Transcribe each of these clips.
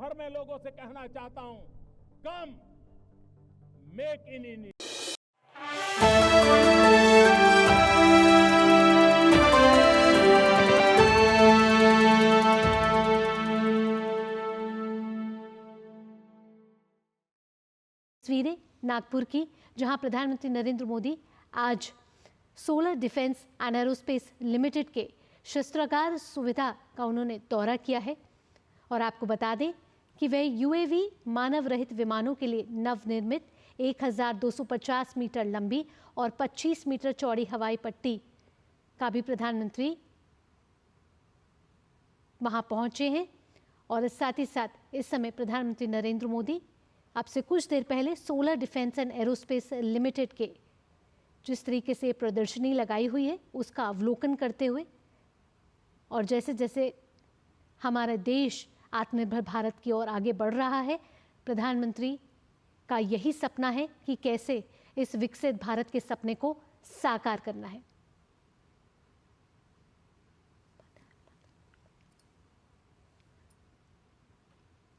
भर में लोगों से कहना चाहता हूं, कम मेक इन इंडिया। तस्वीरें नागपुर की, जहां प्रधानमंत्री नरेंद्र मोदी आज solar defence and aerospace limited के शस्त्रागार सुविधा का उन्होंने दौरा किया है। और आपको बता दें कि वह यूएवी मानव रहित विमानों के लिए नवनिर्मित 1250 मीटर लंबी और 25 मीटर चौड़ी हवाई पट्टी का भी प्रधानमंत्री वहां पहुंचे हैं। और साथ ही साथ इस समय प्रधानमंत्री नरेंद्र मोदी आपसे कुछ देर पहले solar defence and aerospace limited के जिस तरीके से प्रदर्शनी लगाई हुई है उसका अवलोकन करते हुए, और जैसे जैसे हमारा देश आत्मनिर्भर भारत की ओर आगे बढ़ रहा है, प्रधानमंत्री का यही सपना है कि कैसे इस विकसित भारत के सपने को साकार करना है।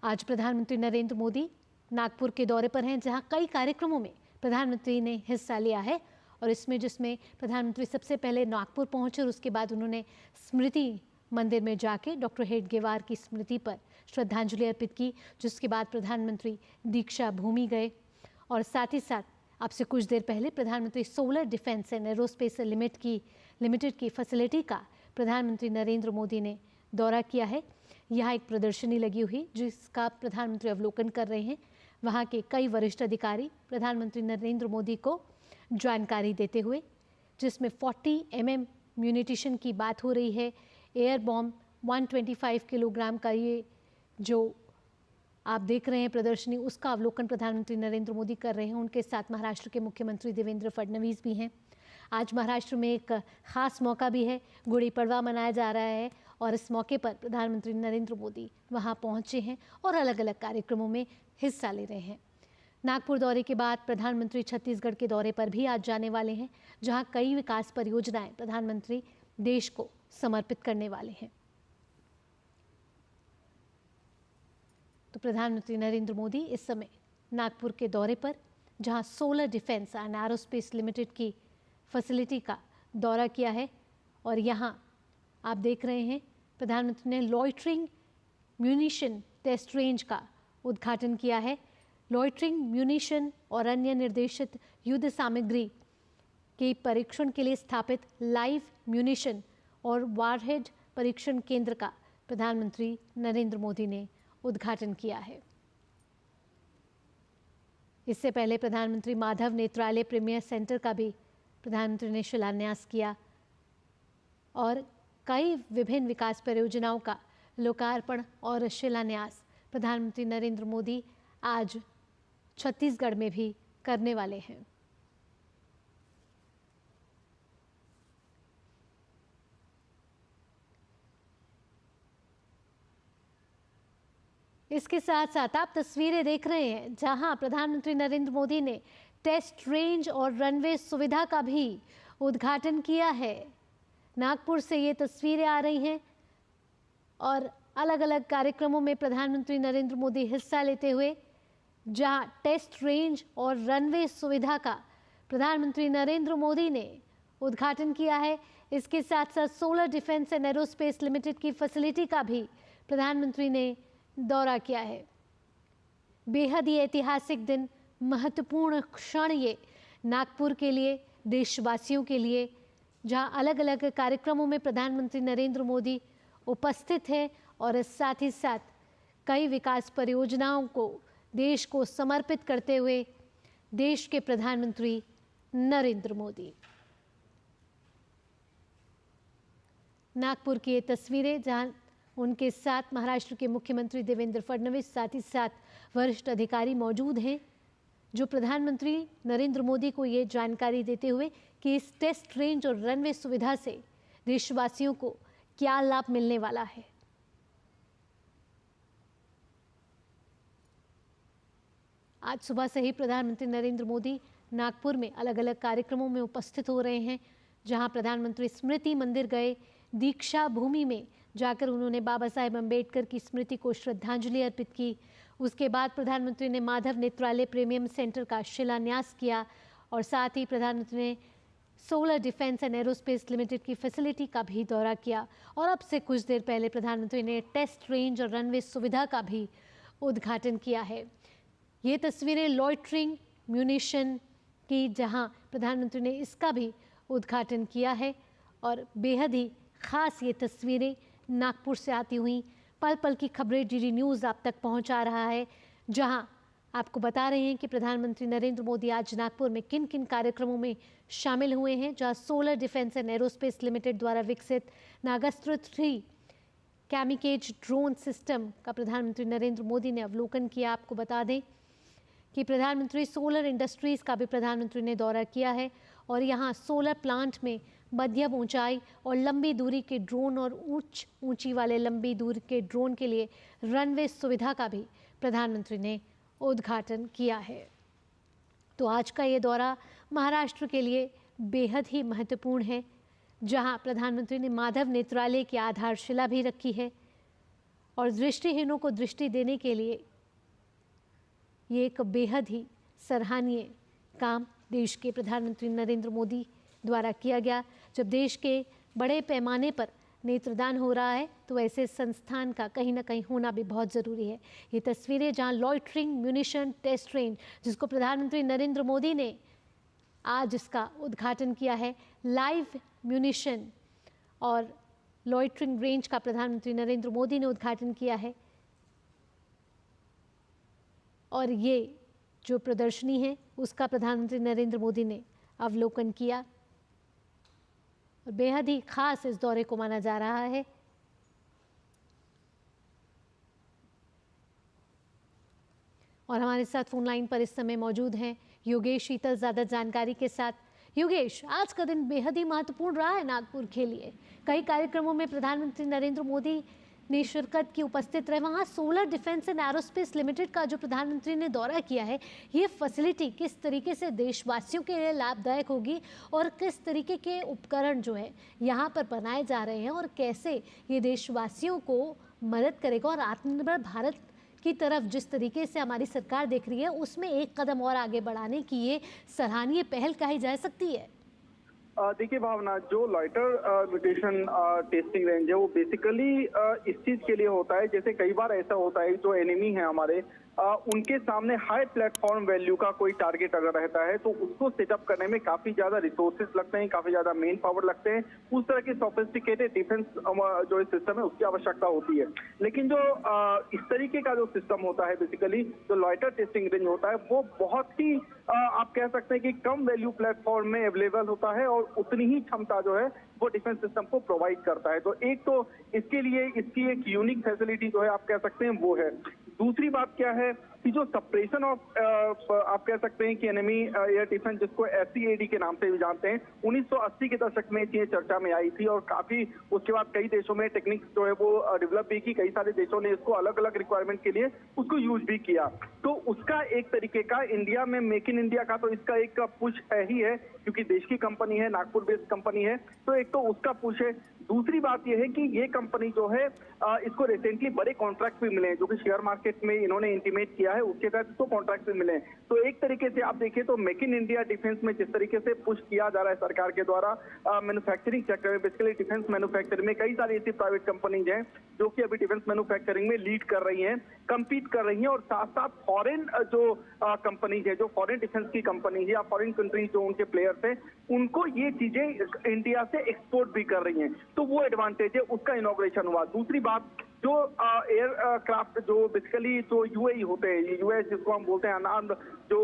आज प्रधानमंत्री नरेंद्र मोदी नागपुर के दौरे पर हैं, जहां कई कार्यक्रमों में प्रधानमंत्री ने हिस्सा लिया है। और इसमें जिसमें प्रधानमंत्री सबसे पहले नागपुर पहुंचे और उसके बाद उन्होंने स्मृति मंदिर में जाके डॉक्टर हेडगेवार की स्मृति पर श्रद्धांजलि अर्पित की, जिसके बाद प्रधानमंत्री दीक्षा भूमि गए। और साथ ही साथ आपसे कुछ देर पहले प्रधानमंत्री solar defence and aerospace limited की फैसिलिटी का प्रधानमंत्री नरेंद्र मोदी ने दौरा किया है। यहाँ एक प्रदर्शनी लगी हुई जिसका प्रधानमंत्री अवलोकन कर रहे हैं। वहाँ के कई वरिष्ठ अधिकारी प्रधानमंत्री नरेंद्र मोदी को जानकारी देते हुए, जिसमें 40 mm म्यूनिटिशन की बात हो रही है। एयर बॉम्ब 125 किलोग्राम का ये जो आप देख रहे हैं प्रदर्शनी, उसका अवलोकन प्रधानमंत्री नरेंद्र मोदी कर रहे हैं। उनके साथ महाराष्ट्र के मुख्यमंत्री देवेंद्र फडणवीस भी हैं। आज महाराष्ट्र में एक खास मौका भी है, गुड़ी पड़वा मनाया जा रहा है और इस मौके पर प्रधानमंत्री नरेंद्र मोदी वहां पहुंचे हैं और अलग अलग कार्यक्रमों में हिस्सा ले रहे हैं। नागपुर दौरे के बाद प्रधानमंत्री छत्तीसगढ़ के दौरे पर भी आज जाने वाले हैं, जहां कई विकास परियोजनाएं प्रधानमंत्री देश को समर्पित करने वाले हैं। तो प्रधानमंत्री नरेंद्र मोदी इस समय नागपुर के दौरे पर, जहां solar defence and aerospace limited की फैसिलिटी का दौरा किया है, और यहां आप देख रहे हैं प्रधानमंत्री ने लॉइटरिंग म्यूनिशन टेस्ट रेंज का उद्घाटन किया है। लॉइटरिंग म्यूनिशन और अन्य निर्देशित युद्ध सामग्री के परीक्षण के लिए स्थापित लाइव म्यूनिशन और वारहेड परीक्षण केंद्र का प्रधानमंत्री नरेंद्र मोदी ने उद्घाटन किया है। इससे पहले प्रधानमंत्री माधव नेत्रालय प्रीमियर सेंटर का भी प्रधानमंत्री ने शिलान्यास किया और कई विभिन्न विकास परियोजनाओं का लोकार्पण और शिलान्यास प्रधानमंत्री नरेंद्र मोदी आज छत्तीसगढ़ में भी करने वाले हैं। इसके साथ साथ आप तस्वीरें देख रहे हैं जहां प्रधानमंत्री नरेंद्र मोदी ने टेस्ट रेंज और रनवे सुविधा का भी उद्घाटन किया है। नागपुर से ये तस्वीरें आ रही हैं और अलग अलग कार्यक्रमों में प्रधानमंत्री नरेंद्र मोदी हिस्सा लेते हुए, जहां टेस्ट रेंज और रनवे सुविधा का प्रधानमंत्री नरेंद्र मोदी ने उद्घाटन किया है। इसके साथ साथ solar defence and aerospace limited की फैसिलिटी का भी प्रधानमंत्री ने दौरा किया है। बेहद ही ऐतिहासिक दिन, महत्वपूर्ण क्षण ये नागपुर के लिए, देशवासियों के लिए, जहां अलग अलग कार्यक्रमों में प्रधानमंत्री नरेंद्र मोदी उपस्थित हैं और साथ ही साथ कई विकास परियोजनाओं को देश को समर्पित करते हुए देश के प्रधानमंत्री नरेंद्र मोदी। नागपुर की ये तस्वीरें जहां उनके साथ महाराष्ट्र के मुख्यमंत्री देवेंद्र फडणवीस, साथ ही साथ वरिष्ठ अधिकारी मौजूद हैं, जो प्रधानमंत्री नरेंद्र मोदी को ये जानकारी देते हुए कि इस टेस्ट रेंज और रनवे सुविधा से देशवासियों को क्या लाभ मिलने वाला है। आज सुबह से ही प्रधानमंत्री नरेंद्र मोदी नागपुर में अलग अलग कार्यक्रमों में उपस्थित हो रहे हैं, जहां प्रधानमंत्री स्मृति मंदिर गए, दीक्षा भूमि में जाकर उन्होंने बाबा साहेब अम्बेडकर की स्मृति को श्रद्धांजलि अर्पित की। उसके बाद प्रधानमंत्री ने माधव नेत्रालय प्रीमियम सेंटर का शिलान्यास किया और साथ ही प्रधानमंत्री ने solar defence and aerospace limited की फैसिलिटी का भी दौरा किया। और अब से कुछ देर पहले प्रधानमंत्री ने टेस्ट रेंज और रनवे सुविधा का भी उद्घाटन किया है। ये तस्वीरें लॉइटरिंग म्यूनिशन की, जहां प्रधानमंत्री ने इसका भी उद्घाटन किया है। और बेहद ही ख़ास ये तस्वीरें नागपुर से आती हुई, पल पल की खबरें डीडी न्यूज़ आप तक पहुंचा रहा है, जहां आपको बता रहे हैं कि प्रधानमंत्री नरेंद्र मोदी आज नागपुर में किन किन कार्यक्रमों में शामिल हुए हैं। जहां solar defence and aerospace limited द्वारा विकसित नागास्त्र 3 कैमिकेज ड्रोन सिस्टम का प्रधानमंत्री नरेंद्र मोदी ने अवलोकन किया। आपको बता दें कि प्रधानमंत्री सोलर इंडस्ट्रीज़ का भी प्रधानमंत्री ने दौरा किया है और यहाँ सोलर प्लांट में मध्यम ऊंचाई और लंबी दूरी के ड्रोन और ऊंची वाले लंबी दूरी के ड्रोन के लिए रनवे सुविधा का भी प्रधानमंत्री ने उद्घाटन किया है। तो आज का ये दौरा महाराष्ट्र के लिए बेहद ही महत्वपूर्ण है, जहां प्रधानमंत्री ने माधव नेत्रालय की आधारशिला भी रखी है और दृष्टिहीनों को दृष्टि देने के लिए ये एक बेहद ही सराहनीय काम देश के प्रधानमंत्री नरेंद्र मोदी द्वारा किया गया। जब देश के बड़े पैमाने पर नेत्रदान हो रहा है तो ऐसे संस्थान का कहीं ना कहीं होना भी बहुत ज़रूरी है। ये तस्वीरें जहां लॉइटरिंग म्यूनिशन टेस्ट रेंज, जिसको प्रधानमंत्री नरेंद्र मोदी ने आज इसका उद्घाटन किया है, लाइव म्यूनिशन और लॉइटरिंग रेंज का प्रधानमंत्री नरेंद्र मोदी ने उद्घाटन किया है। और ये जो प्रदर्शनी है उसका प्रधानमंत्री नरेंद्र मोदी ने अवलोकन किया और बेहद ही खास इस दौरे को माना जा रहा है। और हमारे साथ फोन लाइन पर इस समय मौजूद हैं योगेश शीतल ज़्यादा जानकारी के साथ। योगेश, आज का दिन बेहद ही महत्वपूर्ण रहा है नागपुर के लिए। कई कार्यक्रमों में प्रधानमंत्री नरेंद्र मोदी ने शिरकत की, उपस्थित रहे। वहाँ solar defence and aerospace limited का जो प्रधानमंत्री ने दौरा किया है, ये फैसिलिटी किस तरीके से देशवासियों के लिए लाभदायक होगी और किस तरीके के उपकरण जो है यहाँ पर बनाए जा रहे हैं और कैसे ये देशवासियों को मदद करेगा और आत्मनिर्भर भारत की तरफ जिस तरीके से हमारी सरकार देख रही है उसमें एक कदम और आगे बढ़ाने की ये सराहनीय पहल कही जा सकती है। देखिए भावना, जो लॉइटर म्यूटेशन टेस्टिंग रेंज है वो बेसिकली इस चीज के लिए होता है, जैसे कई बार ऐसा होता है जो एनिमी है हमारे, उनके सामने हाई प्लेटफॉर्म वैल्यू का कोई टारगेट अगर रहता है तो उसको सेटअप करने में काफी ज्यादा रिसोर्सेज लगते हैं, काफी ज्यादा मेन पावर लगते हैं। उस तरह के सोफिस्टिकेटेड डिफेंस जो सिस्टम है उसकी आवश्यकता होती है। लेकिन जो इस तरीके का जो सिस्टम होता है, बेसिकली जो लॉइटर टेस्टिंग रेंज होता है, वो बहुत ही आप कह सकते हैं कि कम वैल्यू प्लेटफॉर्म में अवेलेबल होता है और उतनी ही क्षमता जो है वो डिफेंस सिस्टम को प्रोवाइड करता है। तो एक तो इसके लिए इसकी एक यूनिक फैसिलिटी जो है आप कह सकते हैं वो है। दूसरी बात क्या है कि जो सप्रेशन ऑफ आप कह सकते हैं कि एनिमी एयर डिफेंस, जिसको SCAD के नाम से भी जानते हैं, 1980 के दशक में ये चर्चा में आई थी और काफी उसके बाद कई देशों में टेक्निक्स जो है वो डेवलप भी की। कई सारे देशों ने इसको अलग अलग रिक्वायरमेंट के लिए उसको यूज भी किया। तो उसका एक तरीके का इंडिया में मेक इन इंडिया का तो इसका एक पुश है ही है, क्योंकि देश की कंपनी है, नागपुर बेस्ड कंपनी है, तो एक तो उसका पुश है। दूसरी बात यह है कि ये कंपनी जो है इसको रिसेंटली बड़े कॉन्ट्रैक्ट भी मिले हैं, जो कि शेयर मार्केट में इन्होंने इंटीमेट किया है, उसके तहत इसको कॉन्ट्रैक्ट भी मिले हैं। तो एक तरीके से आप देखिए तो मेक इन इंडिया डिफेंस में जिस तरीके से पुश किया जा रहा है सरकार के द्वारा मैन्युफैक्चरिंग सेक्टर में, बेसिकली डिफेंस मैन्युफैक्चरिंग में कई सारी ऐसी प्राइवेट कंपनीज हैं जो कि अभी डिफेंस मैन्युफैक्चरिंग में लीड कर रही हैं, कम्पीट कर रही हैं, और साथ साथ फॉरेन जो कंपनीज है, जो फॉरेन डिफेंस की कंपनी है या फॉरेन कंट्रीज जो उनके प्लेयर्स हैं, उनको ये चीजें इंडिया से एक्सपोर्ट भी कर रही हैं। तो वो एडवांटेज है, उसका इनॉग्रेशन हुआ। दूसरी बात, जो एयरक्राफ्ट जो बेसिकली जो UAE होते हैं, US जिसको हम बोलते हैं, अनार्म्ड जो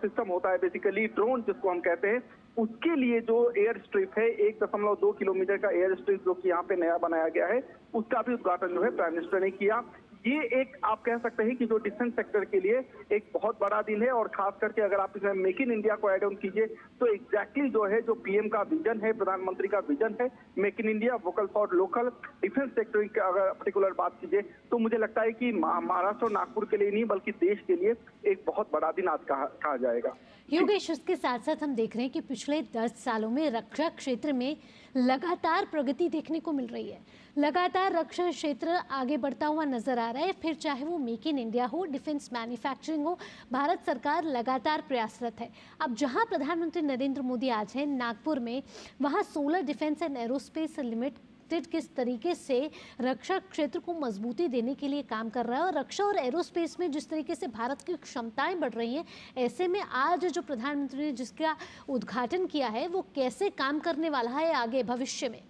सिस्टम होता है, बेसिकली ड्रोन जिसको हम कहते हैं, उसके लिए जो एयर स्ट्रिप है 1.2 किलोमीटर का एयर स्ट्रिप जो कि यहाँ पे नया बनाया गया है, उसका भी उद्घाटन जो है प्राइम मिनिस्टर ने किया। ये एक आप कह सकते हैं कि जो डिफेंस सेक्टर के लिए एक बहुत बड़ा दिन है, और खास करके अगर आप इसमें मेक इन इंडिया को ऐड ऑन कीजिए तो एग्जैक्टली जो है जो PM का विजन है, प्रधानमंत्री का विजन है, make in India, vocal for local, defence sector की अगर पर्टिकुलर बात कीजिए तो मुझे लगता है कि महाराष्ट्र और नागपुर के लिए नहीं बल्कि देश के लिए एक बहुत बड़ा दिन आज कहा जाएगा। योगेश, उसके साथ साथ हम देख रहे हैं कि पिछले 10 सालों में रक्षा क्षेत्र में लगातार प्रगति देखने को मिल रही है। लगातार रक्षा क्षेत्र आगे बढ़ता हुआ नजर आ रहा है, फिर चाहे वो मेक इन इंडिया हो, डिफेंस मैन्युफैक्चरिंग हो, भारत सरकार लगातार प्रयासरत है। अब जहां प्रधानमंत्री नरेंद्र मोदी आज हैं नागपुर में, वहां solar defence and aerospace limited किस तरीके से रक्षा क्षेत्र को मजबूती देने के लिए काम कर रहा है और रक्षा और एरोस्पेस में जिस तरीके से भारत की क्षमताएं बढ़ रही हैं, ऐसे में आज जो प्रधानमंत्री ने जिसका उद्घाटन किया है वो कैसे काम करने वाला है आगे भविष्य में?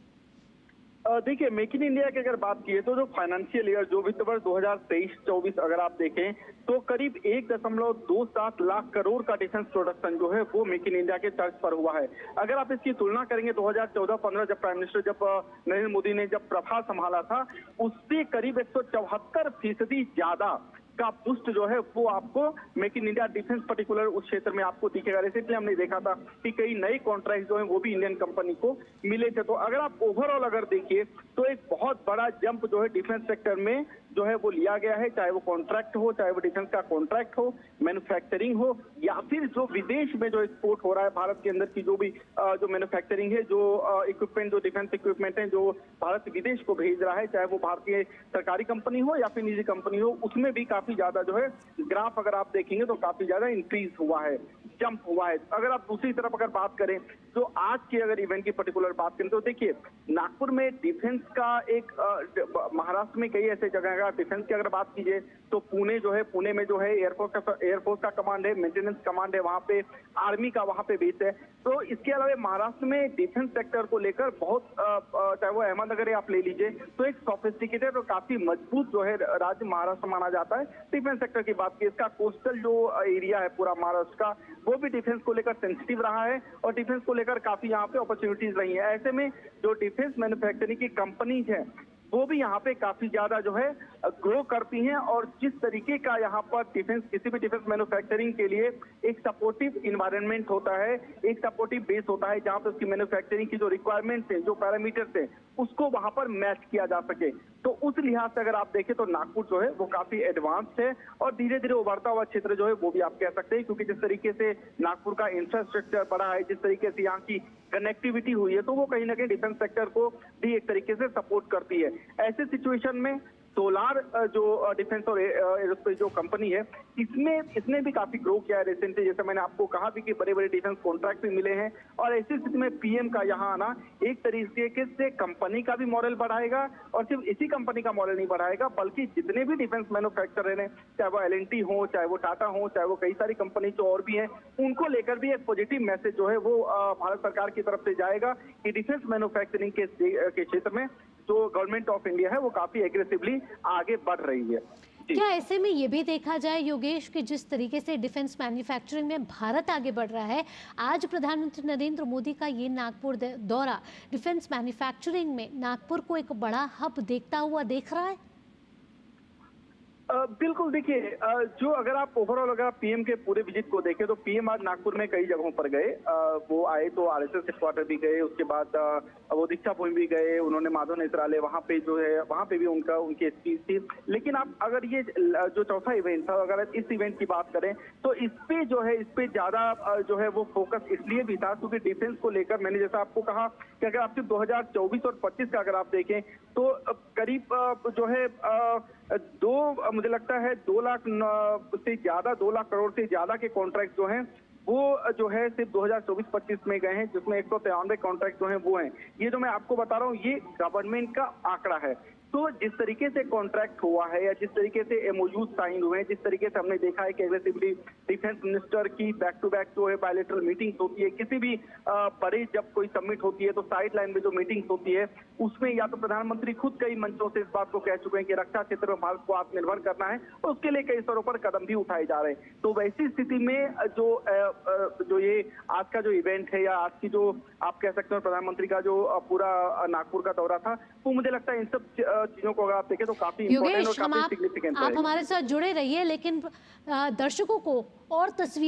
देखिए, मेक इन इंडिया की अगर बात की तो जो फाइनेंशियल ईयर, जो वित्त वर्ष 2023-24 अगर आप देखें तो करीब 1.27 लाख करोड़ का डिफेंस प्रोडक्शन जो है वो मेक इन इंडिया के तर्ज पर हुआ है। अगर आप इसकी तुलना करेंगे 2014-15 जब प्राइम मिनिस्टर जब नरेंद्र मोदी ने जब प्रभार संभाला था, उससे करीब 174% ज्यादा का बूस्ट जो है वो आपको make in India defence particular उस क्षेत्र में आपको दिखेगा। रिसेंटली हमने देखा था कि कई नए कॉन्ट्रैक्ट जो है वो भी इंडियन कंपनी को मिले थे। तो अगर आप ओवरऑल अगर देखिए तो एक बहुत बड़ा जंप जो है डिफेंस सेक्टर में जो है वो लिया गया है, चाहे वो कॉन्ट्रैक्ट हो, चाहे वो डिफेंस का कॉन्ट्रैक्ट हो, मैन्युफैक्चरिंग हो, या फिर जो विदेश में जो एक्सपोर्ट हो रहा है भारत के अंदर की जो भी जो मैन्युफैक्चरिंग है, जो इक्विपमेंट, जो डिफेंस इक्विपमेंट है जो भारत विदेश को भेज रहा है, चाहे वो भारतीय सरकारी कंपनी हो या फिर निजी कंपनी हो, उसमें भी काफी ज्यादा जो है ग्राफ अगर आप देखेंगे तो काफी ज्यादा इंक्रीज हुआ है, जंप हुआ है। अगर आप दूसरी तरफ अगर बात करें तो आज के अगर इवेंट की पर्टिकुलर बात करें तो देखिए, नागपुर में डिफेंस का एक महाराष्ट्र में कई ऐसे जगह का डिफेंस की अगर बात कीजिए तो पुणे जो है, पुणे में जो है एयरफोर्स का कमांड है, मेंटेनेंस कमांड है, वहां पे आर्मी का वहां पे बेस है। तो इसके अलावा महाराष्ट्र में डिफेंस सेक्टर को लेकर बहुत चाहे वो अहमदनगर आप ले लीजिए तो एक सोफिस्टिकेटेड और काफी मजबूत जो है राज्य महाराष्ट्र माना जाता है। डिफेंस सेक्टर की बात की, इसका कोस्टल जो एरिया है पूरा महाराष्ट्र का, वो भी डिफेंस को लेकर सेंसिटिव रहा है और डिफेंस को लेकर काफी यहाँ पे अपॉर्चुनिटीज रही है। ऐसे में जो डिफेंस मैन्युफैक्चरिंग की कंपनीज है वो भी यहाँ पे काफी ज्यादा जो है ग्रो करती हैं और जिस तरीके का यहाँ पर डिफेंस, किसी भी डिफेंस मैन्युफैक्चरिंग के लिए एक सपोर्टिव इन्वायरमेंट होता है, एक सपोर्टिव बेस होता है जहाँ पे उसकी मैन्युफैक्चरिंग की जो रिक्वायरमेंट्स है, जो पैरामीटर्स है, उसको वहां पर मैच किया जा सके। तो उस लिहाज से अगर आप देखें तो नागपुर जो है वो काफी एडवांस्ड है और धीरे धीरे उभरता हुआ क्षेत्र जो है वो भी आप कह सकते हैं, क्योंकि जिस तरीके से नागपुर का इंफ्रास्ट्रक्चर बढ़ा है, जिस तरीके से यहाँ की कनेक्टिविटी हुई है, तो वो कहीं ना कहीं डिफेंस सेक्टर को भी एक तरीके से सपोर्ट करती है। ऐसे सिचुएशन में सोलार जो डिफेंस और एरोस्पेस जो कंपनी है, इसने भी काफी ग्रो किया है रिसेंटली। जैसे मैंने आपको कहा भी कि बड़े बड़े डिफेंस कॉन्ट्रैक्ट भी मिले हैं और ऐसी स्थिति में पीएम का यहाँ आना एक तरीके से कंपनी का भी मॉरल बढ़ाएगा और सिर्फ इसी कंपनी का मॉरल नहीं बढ़ाएगा बल्कि जितने भी डिफेंस मैन्युफैक्चरर हैं, चाहे वो एल&टी हो, चाहे वो टाटा हो, चाहे वो कई सारी कंपनी जो और भी हैं, उनको लेकर भी एक पॉजिटिव मैसेज जो है वो भारत सरकार की तरफ से जाएगा कि डिफेंस मैन्युफैक्चरिंग के क्षेत्र में जो गवर्नमेंट ऑफ इंडिया है वो काफी एग्रेसिवली आगे बढ़ रही है। क्या ऐसे में ये भी देखा जाए योगेश कि जिस तरीके से डिफेंस मैन्युफैक्चरिंग में भारत आगे बढ़ रहा है, आज प्रधानमंत्री नरेंद्र मोदी का ये नागपुर दौरा डिफेंस मैन्युफैक्चरिंग में नागपुर को एक बड़ा हब देखता हुआ देख रहा है? बिल्कुल, देखिए, जो अगर आप ओवरऑल अगर आप पीएम के पूरे विजिट को देखें तो पीएम आज नागपुर में कई जगहों पर गए। वो आए तो आरएसएस हेडक्वार्टर भी गए, उसके बाद वो दीक्षा भूमि भी गए, उन्होंने माधव नेत्रालय वहां पे जो है वहां पे भी उनकी स्पीच थी। लेकिन आप अगर ये जो चौथा इवेंट था, अगर इस इवेंट की बात करें तो इस पे ज्यादा जो है वो फोकस इसलिए भी था क्योंकि डिफेंस को लेकर मैंने जैसा आपको कहा कि अगर आप सिर्फ 2024 और 25 का अगर आप देखें तो करीब जो है मुझे लगता है 2 लाख से ज्यादा 2 लाख करोड़ से ज्यादा के कॉन्ट्रैक्ट जो हैं वो जो है सिर्फ 2024-25 में गए हैं, जिसमें 193 कॉन्ट्रैक्ट जो हैं वो हैं। ये जो मैं आपको बता रहा हूँ ये गवर्नमेंट का आंकड़ा है। तो जिस तरीके से कॉन्ट्रैक्ट हुआ है या जिस तरीके से एमओयू साइन हुए हैं, जिस तरीके से हमने देखा है कि एग्रेसिवली डिफेंस मिनिस्टर की बैक टू बैक जो है बायलैटरल मीटिंग्स होती है, किसी भी बड़ी जब कोई समिट होती है तो साइड लाइन में जो मीटिंग्स होती है उसमें या तो प्रधानमंत्री खुद कई मंचों से इस बात को कह चुके हैं कि रक्षा क्षेत्र में भारत को आत्मनिर्भर करना है और उसके लिए कई स्तरों पर कदम भी उठाए जा रहे हैं। तो वैसी स्थिति में जो ये आज का जो इवेंट है या आज की जो आप कह सकते हो प्रधानमंत्री का जो पूरा नागपुर का दौरा था, वो मुझे लगता है इन सब चीजों को अगर आप देखें तो काफी इंपॉर्टेंट और काफी सिग्निफिकेंट है। आप हमारे साथ जुड़े रहिए, लेकिन दर्शकों को और तस्वीर